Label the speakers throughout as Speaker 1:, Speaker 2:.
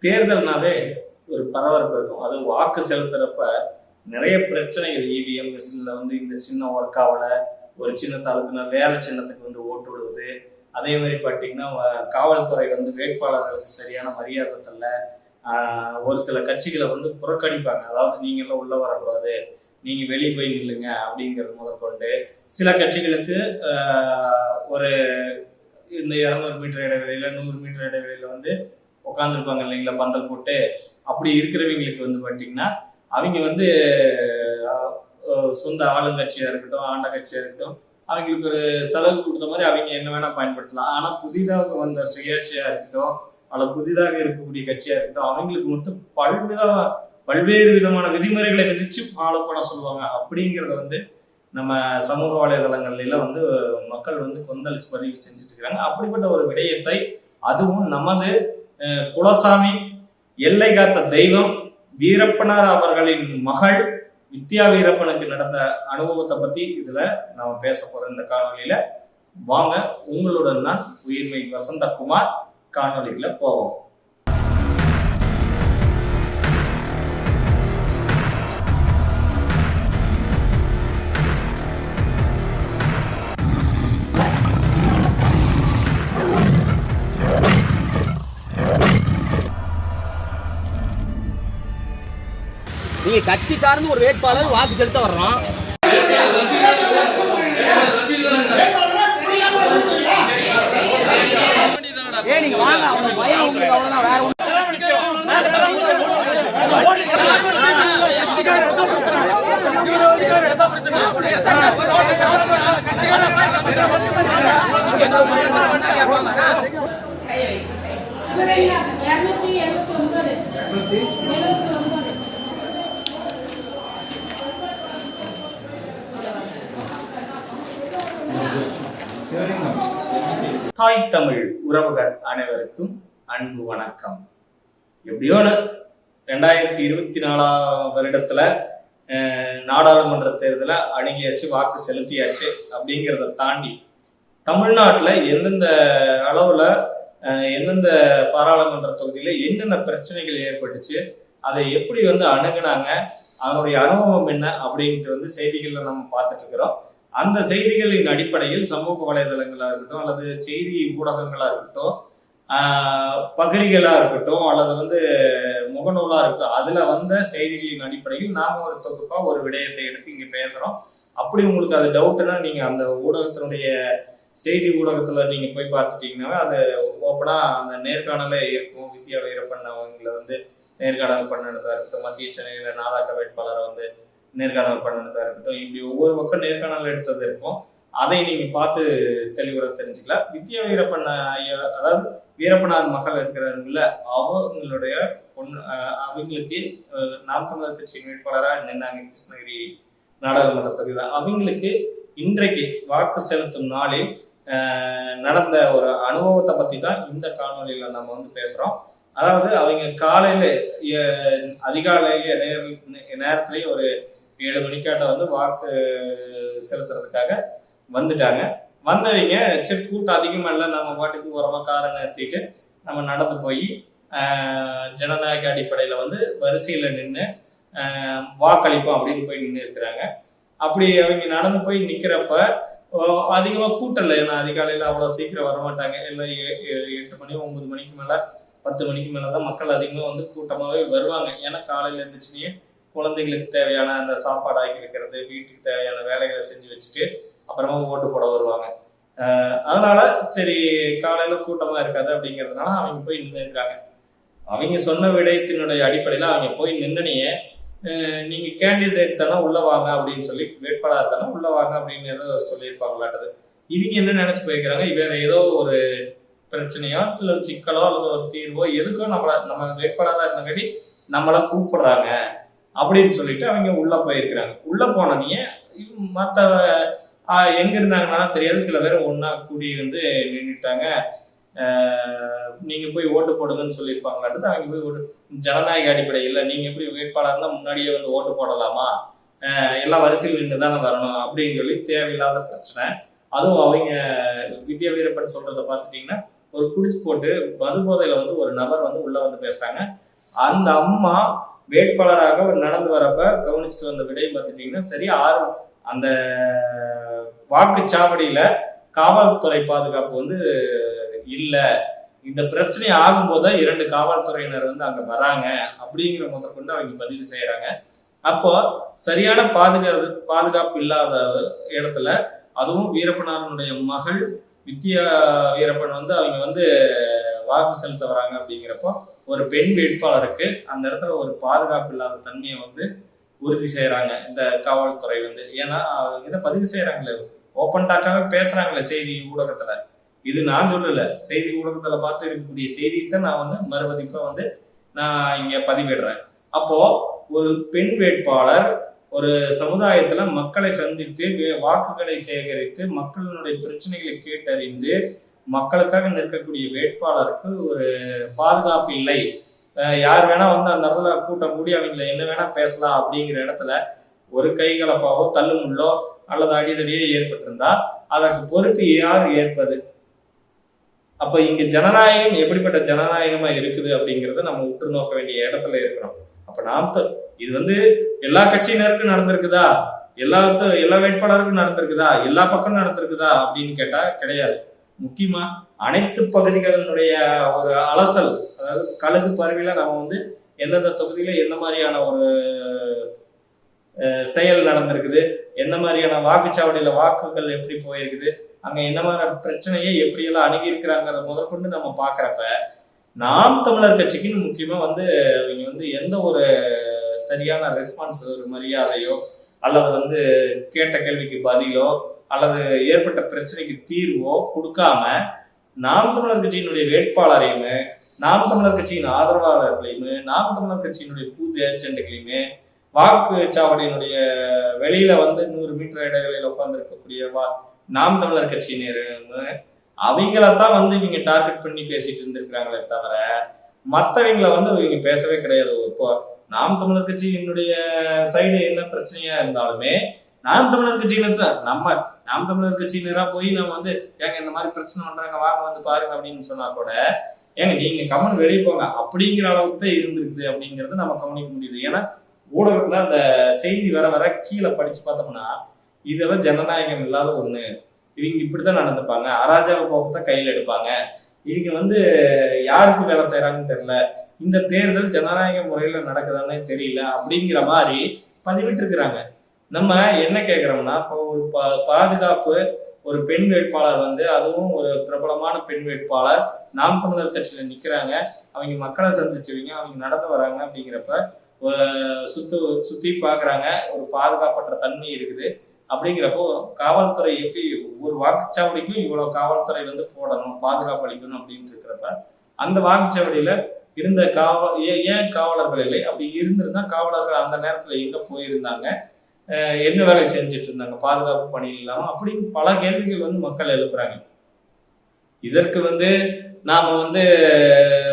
Speaker 1: தேர்தல்னாவே ஒரு பரபரப்பு இருக்கும். அது வாக்கு செலுத்துறப்ப நிறைய பிரச்சனைகள். இவிஎம் மிஷின்ல வந்து இந்த சின்ன ஒர்க் ஆகல, ஒரு சின்னத்தை அழுத்தின வேற சின்னத்துக்கு வந்து ஓட்டு விடுவது. அதே மாதிரி பார்த்தீங்கன்னா காவல்துறை வந்து வேட்பாளர்களுக்கு சரியான மரியாதை தரல. ஒரு சில கட்சிகளை வந்து புறக்கணிப்பாங்க. அதாவது நீங்க எல்லாம் உள்ள வரக்கூடாது, நீங்க வெளியே போய் நில்லுங்க அப்படிங்கிறது முதற்கொண்டு சில கட்சிகளுக்கு ஒரு இந்த 200 மீட்டர் இடைவெளியில 100 மீட்டர் இடைவெளியில வந்து உட்காந்துருப்பாங்க இல்லைங்களா, பந்தல் போட்டு. அப்படி இருக்கிறவங்களுக்கு வந்து பார்த்தீங்கன்னா அவங்க வந்து சொந்த ஆளுங்கட்சியா இருக்கட்டும், ஆண்ட கட்சியா இருக்கட்டும், அவங்களுக்கு ஒரு செலவு கொடுத்த மாதிரி அவங்க என்ன வேணா பயன்படுத்தலாம். ஆனா புதிதாக வந்த சுயேட்சையா இருக்கட்டும், அல்லது புதிதாக இருக்கக்கூடிய கட்சியா இருக்கட்டும், அவங்களுக்கு மட்டும் பல்வேறு விதமான விதிமுறைகளை விதிச்சு ஃபாலோ பண்ண சொல்லுவாங்க. அப்படிங்கிறத வந்து நம்ம சமூக வலைதளங்கள்ல வந்து மக்கள் வந்து கொந்தளிச்சு பதிவு செஞ்சுட்டு இருக்காங்க. அப்படிப்பட்ட ஒரு விடயத்தை, அதுவும் நமது குலசாமி எல்லை காத்த தெய்வம் வீரப்பனார் அவர்களின் மகள் வித்யா வீரப்பனுக்கு நடந்த அனுபவத்தை பத்தி இதுல நாம பேச போறோம் இந்த காணொலியில. வாங்க, உங்களுடன் நான் உயிர்மை வசந்தகுமார். காணொலிக்குள்ள போவோம்.
Speaker 2: நீங்க கட்சி சார்ந்து ஒரு வேட்பாளர் வாக்கு செலுத்த வர்றோம். நீங்க வாங்க, அவங்க பயம் உங்களுக்கு அவ்வளவுதான். வேற
Speaker 1: தாய் தமிழ் உறவுகள் அனைவருக்கும் அன்பு வணக்கம். எப்படியோ 2024 வருடத்துல நாடாளுமன்ற தேர்தலை அணுகியாச்சு, வாக்கு செலுத்தியாச்சு. அப்படிங்கிறத தாண்டி தமிழ்நாட்டுல எந்தெந்த அளவுல எந்தெந்த பாராளுமன்ற தொகுதியில என்னென்ன பிரச்சனைகள் ஏற்பட்டுச்சு, அதை எப்படி வந்து அணுகுனாங்க, அதனுடைய அனுபவம் என்ன அப்படின்ட்டு வந்து செய்திகள்ல நம்ம பார்த்துட்டு இருக்கிறோம். அந்த செய்திகளின் அடிப்படையில் சமூக வலைதளங்களா இருக்கட்டும், அல்லது செய்தி ஊடகங்களா இருக்கட்டும், பகிரிகளா இருக்கட்டும், அல்லது வந்து முகநூலா இருக்கட்டும், அதுல வந்த செய்திகளின் அடிப்படையில் நாம ஒரு தொகுப்பா ஒரு விடயத்தை எடுத்து இங்க பேசுறோம். அப்படி உங்களுக்கு அது டவுட்னா நீங்க அந்த ஊடகத்தினுடைய செய்தி ஊடகத்துல நீங்க போய் பார்த்துட்டீங்கன்னாவே அது ஓப்பனா அந்த நேர்காணலே இருக்கும். வித்யா வீரப்பன் அவங்களை வந்து நேர்காணல் பண்ணதா இருக்கட்டும், மத்திய சென்னையில நாதாக்க வேட்பாளரை வந்து நேர்காணல் பண்ணதா இருக்கட்டும், இப்படி ஒவ்வொரு பக்கம் நேர்காணல் எடுத்தது இருக்கும். அதை நீங்க பார்த்து தெளிவுற தெரிஞ்சுக்கலாம். வித்யா வீரப்பன் ஐயா, அதாவது வீரப்பனார் மகள் இருக்கிறாங்கல்ல, அவங்களுடைய பொண்ணு, அவங்களுக்கு நாம் தமிழர் கட்சி வேட்பாளராக நின்னாங்க கிருஷ்ணகிரி நாடாளுமன்ற தொகுதியில். அவங்களுக்கு இன்றைக்கு வாக்கு செலுத்தும் நாளில் நடந்த ஒரு அனுபவத்தை பத்தி தான் இந்த காணொலியில நம்ம வந்து பேசுறோம். அதாவது அவங்க காலையில அதிகாலையில நேரத்திலேயே ஒரு 7 மணிக்காட்ட வந்து வாக்கு செலுத்துறதுக்காக வந்துட்டாங்க. வந்தவங்க சரி கூட்டம் அதிகமா இல்லை, நம்ம பாட்டுக்கு உரமா காரை நிறுத்திட்டு நம்ம நடந்து போய் ஜனநாயக அடிப்படையில வந்து வரிசையில நின்று வாக்களிப்போம் அப்படின்னு போய் நின்று இருக்கிறாங்க. அப்படி அவங்க நடந்து போய் நிக்கிறப்ப அதிகமா கூட்டம் இல்லை. ஏன்னா அதிகாலையில அவ்வளவு சீக்கிரம் வரமாட்டாங்க. எல்லாம் 8 மணி 9 மணிக்கு மேல 10 மணிக்கு மேலதான் மக்கள் அதிகமா வந்து கூட்டமாவே வருவாங்க. ஏன்னா காலையில இருந்துச்சுன்னே குழந்தைங்களுக்கு தேவையான அந்த சாப்பாடு ஆக்கி வைக்கிறது, வீட்டுக்கு தேவையான வேலைகளை செஞ்சு வச்சுட்டு அப்புறமா ஓட்டு போட வருவாங்க. அதனால சரி காலையில கூட்டமா இருக்காது அப்படிங்கிறதுனால அவங்க போய் நின்று இருக்காங்க. அவங்க சொன்ன விடயத்தினுடைய அடிப்படையில அவங்க போய் நின்னனையே, நீங்க கேண்டிடேட் தானே உள்ள வாங்க அப்படின்னு சொல்லி, வேட்பாளர் தானே உள்ள வாங்க அப்படின்னு ஏதோ சொல்லியிருப்பாங்களாட்டது. இவங்க என்ன நினைச்சு போயிருக்கிறாங்க, வேற ஏதோ ஒரு பிரச்சனையோ இல்லை சிக்கலோ அல்லது ஒரு தீர்வோ எதுக்கோ நம்ம வேட்பாளராக இருந்தங்காட்டி நம்மளை கூப்பிடுறாங்க அப்படின்னு சொல்லிட்டு அவங்க உள்ள போயிருக்கிறாங்க. உள்ள போனதையே மற்ற எங்க இருந்தாங்கன்னாலும் தெரியாது, சில பேர் ஒன்னா கூடி வந்து நின்றுட்டாங்க. நீங்க போய் ஓட்டு போடுங்கன்னு சொல்லியிருப்பாங்களாட்டு அவங்க போய் ஓட்டு, ஜனநாயக அடிப்படையில் நீங்க எப்படி வேட்பாளர்னா முன்னாடியே வந்து ஓட்டு போடலாமா, எல்லாம் வரிசையில் நின்று தானே வரணும் அப்படின்னு சொல்லி தேவையில்லாத பிரச்சனை. அதுவும் அவங்க வித்யா வீரப்பன் சொல்றதை பார்த்துட்டீங்கன்னா ஒரு குடிச்சு போட்டு மது போதையில வந்து ஒரு நபர் வந்து உள்ள வந்து பேசுறாங்க. அந்த அம்மா வேட்பாளராக ஒரு நடந்து வரப்ப கவனிச்சுட்டு வந்த விடை பார்த்துட்டீங்கன்னா சரி, அந்த வாக்குச்சாவடியில காவல்துறை பாதுகாப்பு வந்து இல்ல. இந்த பிரச்சனை ஆகும்போது 2 காவல்துறையினர் வந்து அங்க வராங்க அப்படிங்கிற முதற்கொண்டு அவங்க பதிவு செய்யறாங்க. அப்போ சரியான பாதுகாப்பு இல்லாத இடத்துல, அதுவும் வீரப்பனாருடைய மகள் வித்யா வீரப்பன் வந்து அவங்க வந்து வாக்கு செலுத்த வராங்க அப்படிங்கிறப்போ ஒரு பெண் வேட்பாளருக்கு அந்த இடத்துல ஒரு பாதுகாப்பு இல்லாத தன்மையை வந்து உறுதி செய்யறாங்க இந்த காவல்துறை வந்து. ஏன்னா இதை பதிவு செய்யறாங்களே, ஓப்பன் டாக்காவே பேசுறாங்களே செய்தி ஊடகத்துல. இது நான் சொல்லல, செய்தி ஊடகத்துல பார்த்து இருக்கக்கூடிய செய்தியை நான் வந்து மறுபதிப்பா வந்து நான் இங்க பதிவிடுறேன். அப்போ ஒரு பெண் வேட்பாளர் ஒரு சமுதாயத்துல மக்களை சந்தித்து வாக்குகளை சேகரித்து மக்களுடைய பிரச்சனைகளை கேட்டறிந்து மக்களுக்காக நிற்கக்கூடிய வேட்பாளருக்கு ஒரு பாதுகாப்பு இல்லை, யார் வேணா வந்து அந்த இடத்துல கூட்டம் கூடி அவங்கள என்ன வேணா பேசலாம் அப்படிங்கிற இடத்துல ஒரு கைகலப்பாவோ தள்ளுமுள்ளோ அல்லது அடிதடியோ ஏற்பட்டிருந்தா அதற்கு பொறுப்பு யார் ஏற்பது? அப்ப இங்க ஜனநாயகம் எப்படிப்பட்ட ஜனநாயகமா இருக்குது அப்படிங்கறத நம்ம உற்று நோக்க வேண்டிய இடத்துல இருக்கிறோம். அப்ப இது வந்து எல்லா கட்சியினருக்கும் நடந்திருக்குதா, எல்லா வேட்பாளருக்கும் நடந்திருக்குதா, எல்லா பக்கம் நடந்திருக்குதா அப்படின்னு கேட்டா கிடையாது. முக்கியமா அனைத்து பகுதிகளினுடைய ஒரு அலசல், அதாவது கழுகு பருவில நம்ம வந்து எந்தெந்த தொகுதியில எந்த மாதிரியான ஒரு செயல் நடந்திருக்குது, எந்த மாதிரியான வாக்குச்சாவடியில வாக்குகள் எப்படி போயிருக்குது, அங்க என்ன மாதிரி பிரச்சனையை எப்படியெல்லாம் அணுகி இருக்கிறாங்கிறத முதற்கொண்டு நம்ம பாக்குறப்ப நாம் தமிழர் கட்சிக்குன்னு முக்கியமா வந்து அவங்க வந்து எந்த ஒரு சரியான ரெஸ்பான்ஸ், ஒரு மரியாதையோ அல்லது வந்து கேட்ட கேள்விக்கு பதிலோ அல்லது ஏற்பட்ட பிரச்சனைக்கு தீர்வோ கொடுக்காம நாம் தமிழர் கட்சியினுடைய வேட்பாளரையுமே, நாம் தமிழர் கட்சியின் ஆதரவாளர்களையுமே, நாம் தமிழர் கட்சியினுடைய பூத் ஏஜென்ட்களையுமே, வாக்குச்சாவடியினுடைய வெளியில வந்து 100 மீட்டர் இடைவெளியில உட்கார்ந்து இருக்கக்கூடிய நாம் தமிழர் கட்சியினர் அவங்களத்தான் வந்து இவங்க டார்கெட் பண்ணி பேசிட்டு இருந்திருக்கிறாங்களே தவிர மற்றவங்களை வந்து இவங்க பேசவே கிடையாது. இப்போ நாம் தமிழர் கட்சியினுடைய சைடு என்ன பிரச்சனையா இருந்தாலுமே நாம் தமிழர் கட்சியினர் தான், நம்ம நாம் தமிழர் கட்சியினரா போய் நம்ம வந்து ஏங்க இந்த மாதிரி பிரச்சனை பண்றாங்க வாங்க வந்து பாருங்க அப்படின்னு சொன்னா கூட ஏங்க நீங்க கமெண்ட் வெளியே போங்க அப்படிங்கிற அளவுக்கு தான் இருந்திருக்குது அப்படிங்கறத நம்ம கவனிக்க முடியுது. ஏன்னா ஊடகத்துல அந்த செய்தி வர வர கீழே படிச்சு பார்த்தோம்னா இதெல்லாம் ஜனநாயகம் இல்லாத ஒண்ணு, இவங்க இப்படித்தான் நடந்துப்பாங்க, அராஜக போக்குதான் கையில் எடுப்பாங்க, இவங்க வந்து யாருக்கு வேலை செய்யறாங்கன்னு தெரியல, இந்த தேர்தல் ஜனநாயக முறையில நடக்குதானே தெரியல அப்படிங்கிற மாதிரி பதிவிட்டு இருக்கிறாங்க. நம்ம என்ன கேட்கிறோம்னா, இப்போ ஒரு பாதுகாப்பு, ஒரு பெண் வேட்பாளர் வந்து அதுவும் ஒரு பிரபலமான பெண் வேட்பாளர் நாம் தமிழர் கட்சியில நிக்கிறாங்க, அவங்க மக்களை சந்திச்சுவீங்க, அவங்க நடந்து வராங்க அப்படிங்கிறப்ப சுத்தி பாக்குறாங்க, ஒரு பாதுகாப்பற்ற தன்மை இருக்குது. அப்படிங்கிறப்போ காவல்துறை எப்படி ஒரு வாக்குச்சாவடிக்கும் இவ்வளவு காவல்துறை வந்து போடணும், பாதுகாப்பு அளிக்கணும் அப்படின்னு இருக்கிறப்ப அந்த வாக்குச்சாவடியில இருந்த ஏன் காவலர்கள் இல்லை? அப்படி இருந்திருந்தா காவலர்கள் அந்த நேரத்துல எங்க போயிருந்தாங்க, என்ன வேலை செஞ்சுட்டு இருந்தாங்க பாதுகாப்பு பணி இல்லாம அப்படின்னு பல கேள்விகள் வந்து மக்கள் எழுப்புறாங்க. இதற்கு வந்து நாம வந்து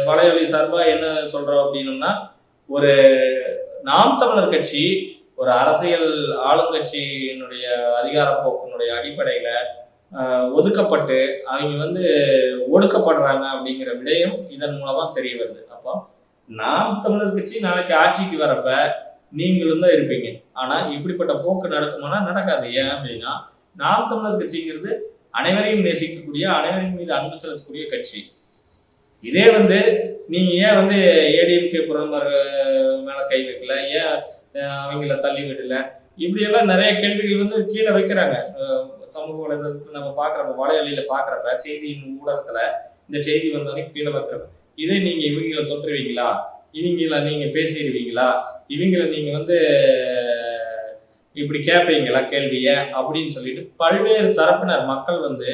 Speaker 1: வலையொலி சார்பா என்ன சொல்றோம் அப்படின்னோம்னா, ஒரு நாம் தமிழர் கட்சி ஒரு அரசியல் ஆளுங்கட்சியினுடைய அதிகார போக்கினுடைய அடிப்படையில ஒதுக்கப்பட்டு அவங்க வந்து ஒடுக்கப்படுறாங்க அப்படிங்கிற விடயம் இதன் மூலமா தெரிய வருது. அப்போ நாம் தமிழர் கட்சி நாளைக்கு ஆட்சிக்கு வரப்ப நீங்களும் தான் இருப்பீங்க, ஆனா இப்படிப்பட்ட போக்கு நடக்குமானா நடக்காது. ஏன் அப்படின்னா நாம் தமிழர் கட்சிங்கிறது அனைவரையும் நேசிக்கக்கூடிய, அனைவரின் மீது அன்பு செலுத்தக்கூடிய கட்சி. இதே வந்து நீங்க ஏன் வந்து ஏடிஎம்கே பிரதமர் மேல கை வைக்கல, ஏன் அவங்கள தள்ளி விடல, இப்படி எல்லாம் நிறைய கேள்விகள் வந்து கீழே வைக்கிறாங்க. சமூக வலைதளத்துல நம்ம பாக்குறப்ப, வலைவழியில பாக்குறப்ப, செய்தியின் ஊடகத்துல இந்த செய்தி வந்தோடனே கீழே வைக்கிறப்ப, இதே நீங்க இவங்களை தொற்றுவீங்களா, இவங்கள நீங்க பேசிடுவீங்களா, இவங்கள நீங்க வந்து இப்படி கேட்பீங்களா கேள்விய அப்படின்னு சொல்லிட்டு பல்வேறு தரப்பினர் மக்கள் வந்து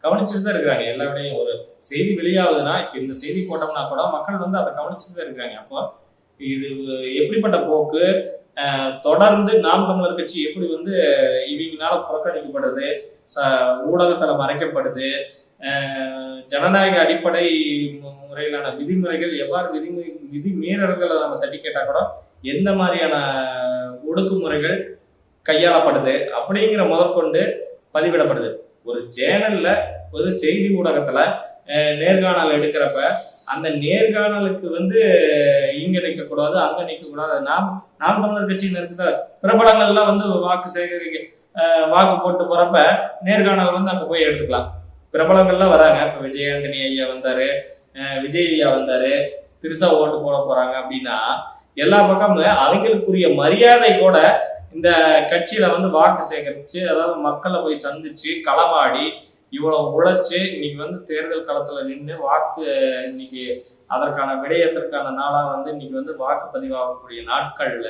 Speaker 1: கவனிச்சுட்டு தான் இருக்கிறாங்க. எல்லா விடையும் ஒரு செய்தி வெளியாகுதுன்னா, இப்ப இந்த செய்தி போட்டோம்னா கூட மக்கள் வந்து அதை கவனிச்சுட்டு தான் இருக்கிறாங்க. அப்போ இது எப்படிப்பட்ட போக்கு, தொடர்ந்து நாம் தமிழர் கட்சி எப்படி வந்து இவங்களால புறக்கணிக்கப்படுது, ஊடகத்துல மறைக்கப்படுது, ஜனநாயக அடிப்படை முறையிலான விதிமுறைகள் எவ்வாறு விதி மீறல்களை நம்ம தட்டி கேட்டா கூட எந்த மாதிரியான ஒடுக்குமுறைகள் கையாளப்படுது அப்படிங்கிற முதற்கொண்டு பதிவிடப்படுது. ஒரு சேனல்ல, ஒரு செய்தி ஊடகத்துல நேர்காணல் எடுக்கிறப்ப அந்த நேர்காணலுக்கு வந்து இங்க நிற்க கூடாது, அங்க நிற்க கூடாது. நாம் தமிழர் கட்சியினருக்கு தான் பிரபலங்கள்லாம் வந்து வாக்கு சேகரிக்க வாக்கு போட்டு போறப்ப நேர்காணல் வந்து அங்க போய் எடுத்துக்கலாம். பிரபலங்கள்லாம் வராங்க. இப்ப விஜயாண்டனி ஐயா வந்தாரு, விஜய் ஐயா வந்தாரு, திருசா ஓட்டு போட போறாங்க அப்படின்னா எல்லா பக்கமும் அவங்களுக்குரிய மரியாதை கூட இந்த கட்சியில வந்து வாக்கு சேகரிச்சு, அதாவது மக்களை போய் சந்திச்சு களமாடி இவ்வளவு உழைச்சு இன்னைக்கு வந்து தேர்தல் களத்துல நின்று வாக்கு இன்னைக்கு அதற்கான விடயத்திற்கான நாளா வந்து இன்னைக்கு வந்து வாக்குப்பதிவாகக்கூடிய நாட்கள்ல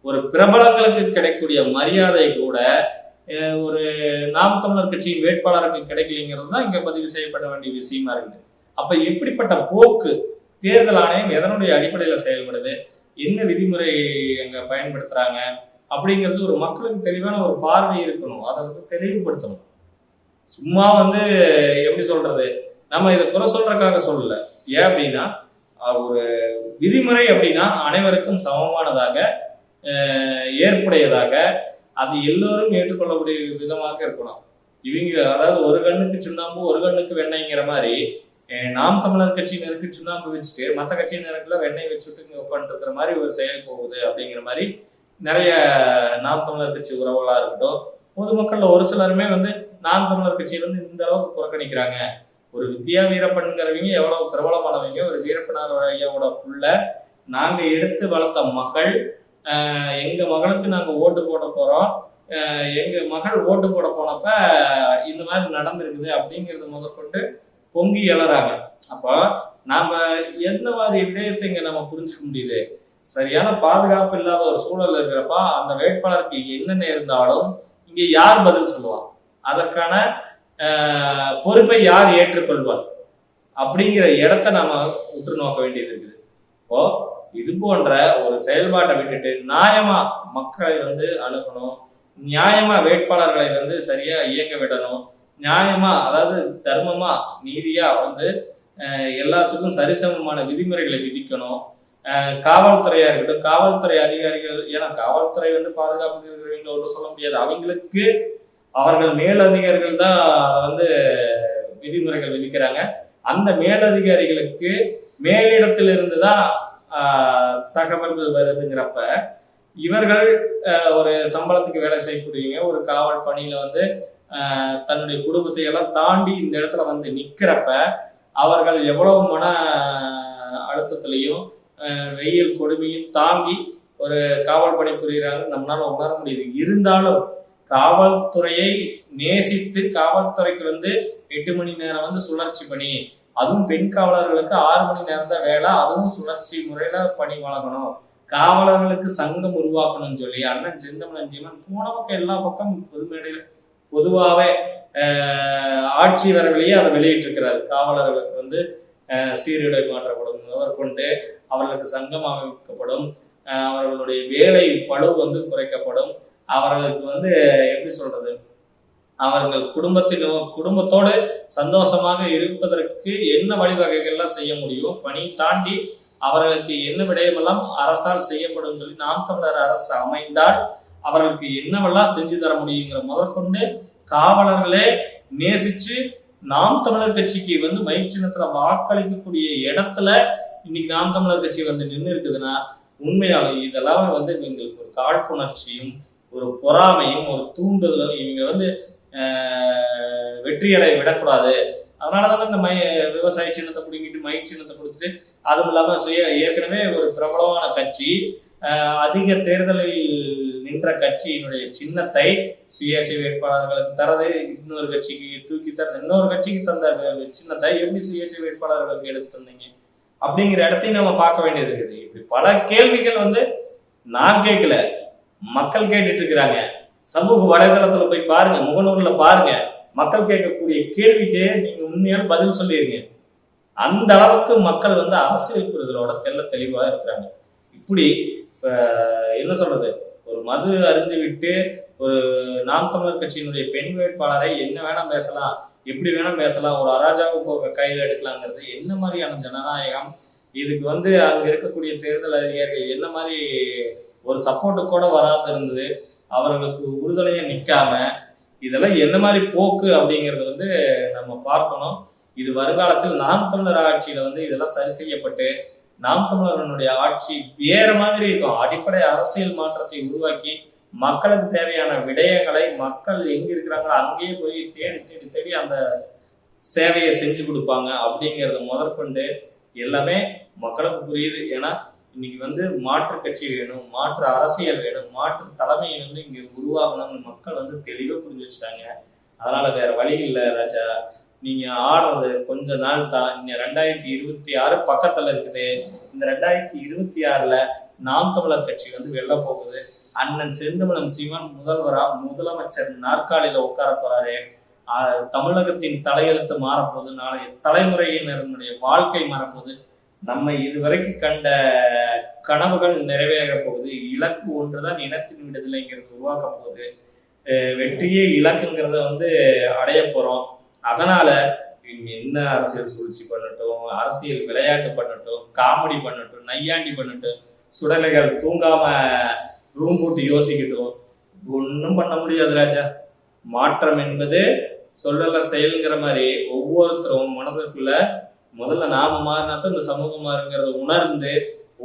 Speaker 1: ஒரு பிரபலங்களுக்கு கிடைக்கக்கூடிய மரியாதை கூட ஒரு நாம் தமிழர் கட்சியின் வேட்பாளருக்கு கிடைக்கலைங்கிறது தான் இங்க பதிவு செய்யப்பட வேண்டிய விஷயமா இருக்குது. அப்ப எப்படிப்பட்ட போக்கு தேர்தல் ஆணையம் எதனுடைய அடிப்படையில செயல்படுது, என்ன விதிமுறை அங்க பயன்படுத்துறாங்க அப்படிங்கிறது ஒரு மக்களுக்கு தெளிவான ஒரு பார்வை இருக்கணும். அதை வந்து தெளிவுபடுத்தணும். சும்மா வந்து எப்படி சொல்றது, நம்ம இதை குறை சொல்றதுக்காக சொல்லல. ஏன் அப்படின்னா ஒரு விதிமுறை அப்படின்னா அனைவருக்கும் சமமானதாக ஏற்புடையதாக அது எல்லோரும் ஏற்றுக்கொள்ளக்கூடிய விதமாக இருக்கணும். இவங்க அதாவது ஒரு கண்ணுக்கு சுண்ணாம்பு ஒரு கண்ணுக்கு வெண்ணெய்ங்கிற மாதிரி நாம் தமிழர் கட்சியினருக்கு சுண்ணாம்பு வச்சுட்டு மற்ற கட்சியினருக்குல வெண்ணெய் வச்சுட்டு இங்க உட்காந்துட்டு இருக்கிற மாதிரி ஒரு செயல் போகுது அப்படிங்கிற மாதிரி நிறைய நாம் தமிழர் கட்சி உறவுகளா இருக்கட்டும், பொதுமக்கள்ல ஒரு சிலருமே வந்து நாம் தமிழர் கட்சியை வந்து இந்த அளவுக்கு புறக்கணிக்கிறாங்க. ஒரு வித்யா வீரப்பன்கிறவங்க எவ்வளவு பிரபலமானவங்க, ஒரு வீரப்பனார் ஐயாவோட புள்ள, நாங்க எடுத்து வளர்த்த மகள், எங்க மகளுக்கு நாங்க ஓட்டு போட போறோம், எங்க மகள் ஓட்டு போட போனப்ப இந்த மாதிரி நடந்திருக்குது அப்படிங்கிறது முதற்கொண்டு பொங்கி எழறாங்க. அப்போ நாம எந்த மாதிரி விடயத்தை இங்க நம்ம புரிஞ்சுக்க முடியுது, சரியான பாதுகாப்பு இல்லாத ஒரு சூழல் இருக்கிறப்ப அந்த வேட்பாளருக்கு என்னென்ன இருந்தாலும் இங்க யார் பதில் சொல்லுவார், அதற்கான பொறுப்பை யார் ஏற்றுக்கொள்வார் அப்படிங்கிற இடத்த நாம உற்று நோக்க வேண்டியது இருக்குது. இப்போ இது போன்ற ஒரு செயல்பாட்டை விட்டுட்டு நியாயமா மக்களை வந்து அணுகணும், நியாயமா வேட்பாளர்களை வந்து சரியா இயங்க விடணும், நியாயமா அதாவது தர்மமா நீதியா வந்து எல்லாத்துக்கும் சரிசமமான விதிமுறைகளை விதிக்கணும். காவல்துறையா இருக்கட்டும், காவல்துறை அதிகாரிகள், ஏன்னா காவல்துறை வந்து பாதுகாப்பு இருக்கிறவங்க ஒன்றும் சொல்ல முடியாது, அவங்களுக்கு அவர்கள் மேலதிகாரிகள் தான் அதை வந்து விதிமுறைகள் விதிக்கிறாங்க. அந்த மேலதிகாரிகளுக்கு மேலிடத்திலிருந்து தான் தகவல்கள் வருதுங்கிறப்ப இவர்கள் ஒரு சம்பளத்துக்கு வேலை செய்யக்கூடியவங்க ஒரு காவல் பணியில வந்து தன்னுடைய குடும்பத்தை எல்லாம் தாண்டி இந்த இடத்துல வந்து நிக்கிறப்ப அவர்கள் எவ்வளவு மன அழுத்தத்திலையும் வெயில் கொடுமையும் தாங்கி ஒரு காவல் பணி புரிகிறாங்க நம்மளால உணர முடியுது. இருந்தாலும் காவல்துறையை நேசித்து காவல்துறைக்கு வந்து 8 மணி நேரம் வந்து சுழற்சி பணி, அதுவும் பெண் காவலர்களுக்கு 6 மணி நேரம் தான் வேலை, அதுவும் சுழற்சி முறையில பணி வழங்கணும், காவலர்களுக்கு சங்கம் உருவாக்கணும்னு சொல்லி அண்ணன் செந்தமிழன் சீமான் போன பக்கம் எல்லா பக்கம் பொதுவாகவே ஆட்சி வரவிலேயே அதை வெளியிட்டிருக்கிறார். காவலர்களுக்கு வந்து சீருடை மாற்றப்படும் முதற்கொண்டு அவர்களுக்கு சங்கம் அமைக்கப்படும், அவர்களுடைய வேலை பளு வந்து குறைக்கப்படும், அவர்களுக்கு வந்து எப்படி சொல்றது, அவர்கள் குடும்பத்தோடு சந்தோஷமாக இருப்பதற்கு என்ன வழிவகைகள்லாம் செய்ய முடியும், பணி தாண்டி அவர்களுக்கு என்ன விடயமெல்லாம் அரசால் செய்யப்படும் சொல்லி நாம் தமிழர் அரசு அமைந்தால் அவர்களுக்கு என்னவெல்லாம் செஞ்சு தர முடியுங்கிற முதற்கொண்டு காவலர்களே நேசிச்சு நாம் தமிழர் கட்சிக்கு வந்து மைச்சின்னத்துல வாக்களிக்கக்கூடிய இடத்துல இன்னைக்கு நாம் தமிழர் கட்சி வந்து நின்று இருக்குதுன்னா உண்மையாலும் இதெல்லாம் வந்து எங்களுக்கு ஒரு காழ்ப்புணர்ச்சியும் ஒரு பொறாமையும் ஒரு தூண்டுதலும் இவங்க வந்து வெற்றியடை விடக்கூடாது. அதனாலதானே இந்த விவசாய சின்னத்தை பிடிங்கிட்டு மை சின்னத்தை கொடுத்துட்டு அதுவும் இல்லாம ஏற்கனவே ஒரு பிரபலமான கட்சி அதிக தேர்தலில் நின்ற கட்சியினுடைய சின்னத்தை சுயேட்சை வேட்பாளர்களுக்கு தரது, இன்னொரு கட்சிக்கு தூக்கி தரது, இன்னொரு கட்சிக்கு தந்த சின்னத்தை எப்படி சுயேட்சை வேட்பாளர்களுக்கு எடுத்து தந்தீங்க அப்படிங்கிற இடத்தையும் நம்ம பார்க்க வேண்டியது இருக்குது. இப்படி பல கேள்விகள் வந்து நான் கேட்கல, மக்கள் கேட்டுட்டு இருக்கிறாங்க. சமூக வலைதளத்துல போய் பாருங்க, முகநூல்ல பாருங்க, மக்கள் கேட்கக்கூடிய கேள்விக்கே நீங்க உண்மையான பதில் சொல்லிருங்க. அந்த அளவுக்கு மக்கள் வந்து அரசியல் புரிதலோட தெளிவா இருக்கிறாங்க. இப்படி என்ன சொல்றது, ஒரு மது அருந்து விட்டு ஒரு நாம் தமிழர் கட்சியினுடைய பெண் வேட்பாளரை என்ன வேணா பேசலாம், எப்படி வேணா பேசலாம், ஒரு அராஜாவு போக கையில் எடுக்கலாங்கிறது என்ன மாதிரியான ஜனநாயகம்? இதுக்கு வந்து அங்க இருக்கக்கூடிய தேர்தல் அதிகாரிகள் என்ன மாதிரி ஒரு சப்போர்ட்டு கூட வராது இருந்தது, அவர்களுக்கு உறுதுணையா நிக்காம இதெல்லாம் எந்த மாதிரி போக்கு அப்படிங்கிறது வந்து நம்ம பார்க்கணும். இது வருங்காலத்தில் நாம் தமிழர் ஆட்சியில வந்து இதெல்லாம் சரி செய்யப்பட்டு நாம் தமிழர்களுடைய ஆட்சி வேற மாதிரி இருக்கும். அடிப்படை அரசியல் மாற்றத்தை உருவாக்கி மக்களுக்கு தேவையான விடயங்களை மக்கள் எங்க இருக்கிறாங்களோ அங்கேயே போய் தேடி தேடி தேடி அந்த சேவையை செஞ்சு கொடுப்பாங்க அப்படிங்கிறத முதற்கொண்டு எல்லாமே மக்களுக்கு புரியுது. ஏன்னா இன்னைக்கு வந்து மாற்று கட்சி வேணும், மாற்று அரசியல் வேணும், மாற்று தலைமையை வந்து இங்க உருவாகணும்னு மக்கள் வந்து தெளிவா புரிஞ்சு வச்சுட்டாங்க. அதனால வேற வழி இல்லை ராஜா. நீங்க ஆடுறது கொஞ்ச நாள் தான். இங்க 2026 பக்கத்துல இருக்குது. இந்த 2026ல நாம் தமிழர் கட்சி வந்து வெல்ல போகுது. அண்ணன் செந்தமிழன் சீமான் முதலமைச்சர் நாற்காலியில உட்கார போறாரு. தமிழகத்தின் தலையெழுத்து மாறப்போகுது. நாளைய தலைமுறையினருடைய வாழ்க்கை மாறப்போகுது. நம்ம இதுவரைக்கும் கண்ட கனவுகள் நிறைவேற போகுது. இலக்கு ஒன்றுதான் இனத்தின் விடுதலைங்கிறது உருவாக்க போகுது. வெற்றியே இலக்குங்கிறத வந்து அடைய போறோம். அதனால இவங்க என்ன அரசியல் சூழ்ச்சி பண்ணட்டும், அரசியல் விளையாட்டு பண்ணட்டும், காமெடி பண்ணட்டும், நையாண்டி பண்ணட்டும், சுடலைகள் தூங்காம ரூம் போட்டு யோசிக்கட்டும், ஒன்றும் பண்ண முடியாது ராஜா. மாற்றம் என்பது சொல்லல செயல்ங்கிற மாதிரி ஒவ்வொருத்தரும் மனதிற்குள்ள முதல்ல நாம மாறினாத்தான் இந்த சமூகம் மாறுங்கிறத உணர்ந்து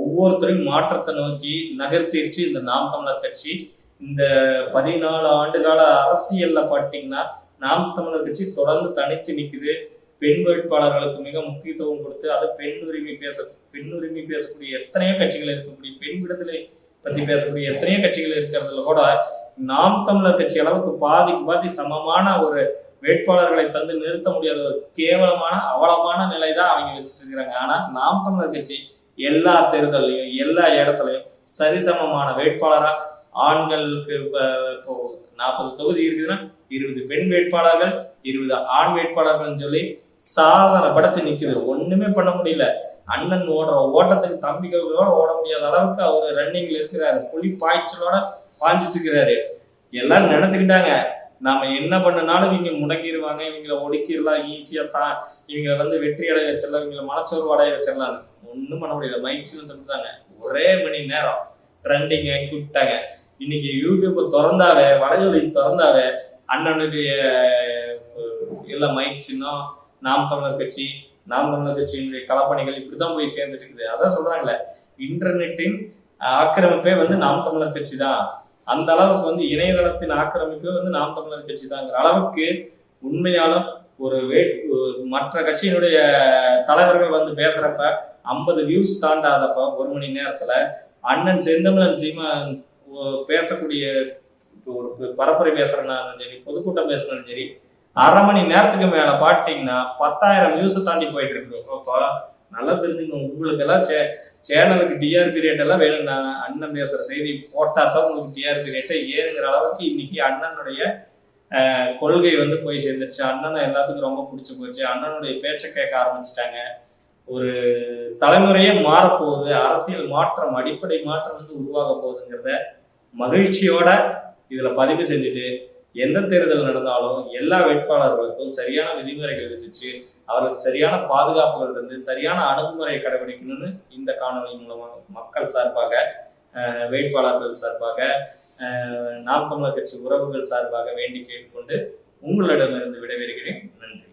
Speaker 1: ஒவ்வொருத்தரையும் மாற்றத்தை நோக்கி நகர்த்திருச்சு இந்த நாம் தமிழர் கட்சி. இந்த 14 ஆண்டுகால அரசியல்ல பாத்தீங்கன்னா நாம் தமிழர் கட்சி தொடர்ந்து தனித்து நிக்குது. பெண் வேட்பாளர்களுக்கு மிக முக்கியத்துவம் கொடுத்து அது பெண் உரிமை பேசக்கூடிய எத்தனையோ கட்சிகள் இருக்கக்கூடிய, பெண் விடுதலை பத்தி பேசக்கூடிய எத்தனையோ கட்சிகள் இருக்கிறதுல கூட நாம் தமிழர் கட்சி அளவுக்கு பாதிக்கு பாதி சமமான ஒரு வேட்பாளர்களை தந்து நிறுத்த முடியாத ஒரு கேவலமான அவலமான நிலை தான் அவங்க வச்சுட்டு இருக்கிறாங்க. ஆனா நாம் தமிழர் கட்சி எல்லா தேர்தலையும் எல்லா இடத்துலையும் சரிசமமான வேட்பாளரா ஆண்களுக்கு இப்போ 40 தொகுதி இருக்குதுன்னா 20 பெண் வேட்பாளர்கள் 20 ஆண் வேட்பாளர்கள் சொல்லி சாதனை படைச்சு நிக்குது. ஒண்ணுமே பண்ண முடியல. அண்ணன் ஓடுற ஓட்டத்துக்கு தம்பிகளோட ஓட முடியாத அளவுக்கு அவரு ரன்னிங்ல இருக்கிறாரு. புலி பாய்ச்சலோட பாய்ஞ்சிட்டு இருக்கிறாரு. எல்லாரும் நினைச்சுக்கிட்டாங்க நாம என்ன பண்ணனாலும் இவங்க முடங்கிடுவாங்க, இவங்களை ஒடுக்கிடலாம், ஈஸியா தான் இவங்களை வந்து வெற்றி அடைய வச்சிடலாம், இவங்களை மனச்சோர்வு அடைய வச்சிடலாம். ஒன்றும் பண்ண முடியல. மைக்ஸ் தந்துட்டாங்க. ஒரே மணி நேரம் ட்ரெண்டிங் ஆக்கி விட்டாங்க. இன்னைக்கு யூடியூப் திறந்தாவே, வலையொலி திறந்தாவே அண்ணனுடைய எல்லா மைக் சின்னம், நாம் தமிழர் கட்சி, நாம் தமிழர் கட்சியினுடைய களப்பணிகள் இப்படிதான் போய் சேர்ந்துட்டு இருக்குது. அதான் சொல்றாங்களே, இன்டர்நெட்டின் ஆக்கிரமிப்பே வந்து நாம் தமிழர் கட்சி தான். அந்த அளவுக்கு வந்து இணையதளத்தின் ஆக்கிரமிப்பே வந்து நாம் தமிழர் கட்சி தாங்கிற அளவுக்கு உண்மையாலும் ஒரு மற்ற கட்சியினுடைய தலைவர்கள் வந்து பேசுறப்ப 50 வியூஸ் தாண்டாதப்ப ஒரு மணி நேரத்துல அண்ணன் செந்தமிழன் சீமான் பேசக்கூடிய ஒரு பரப்புரை பேசுறனாலும் சரி, பொதுக்கூட்டம் பேசுறதும் சரி, அரை மணி நேரத்துக்கு மேல பாத்தீங்கன்னா 10,000 வியூஸ் தாண்டி போயிட்டு இருக்கு. அப்போ நல்லா தெரிஞ்சுங்க, உங்களுக்கு எல்லாம் சேனலுக்கு டிஆர்பி ரேட் எல்லாம் வேணும்னா அண்ணன் பேசுற செய்தி போட்டா தான் உங்களுக்கு டிஆர்பி ரேட்டை ஏறுங்கிற அளவுக்கு இன்னைக்கு அண்ணனுடைய கொள்கை வந்து போய் சேர்ந்துருச்சு. அண்ணனை எல்லாத்துக்கும் ரொம்ப பிடிச்சி போச்சு. அண்ணனுடைய பேச்சை கேட்க ஆரம்பிச்சிட்டாங்க. ஒரு தலைமுறையே மாறப்போகுது. அரசியல் மாற்றம், அடிப்படை மாற்றம் வந்து உருவாக போகுதுங்கிறத மகிழ்ச்சியோட இதுல பதிவு செஞ்சுட்டு, எந்த தேர்தல் நடந்தாலும் எல்லா வேட்பாளர்களுக்கும் சரியான விதிமுறைகள் விதிச்சு அவர்களுக்கு சரியான பாதுகாப்புகள் இருந்து சரியான அணுகுமுறையை கடைபிடிக்கணும்னு இந்த காணொலி மூலமாக மக்கள் சார்பாக, வேட்பாளர்கள் சார்பாக, நாம் தமிழர் கட்சி உறவுகள் சார்பாக வேண்டி கேட்டுக்கொண்டு உங்களிடமிருந்து விடைபெறுகிறேன். நன்றி.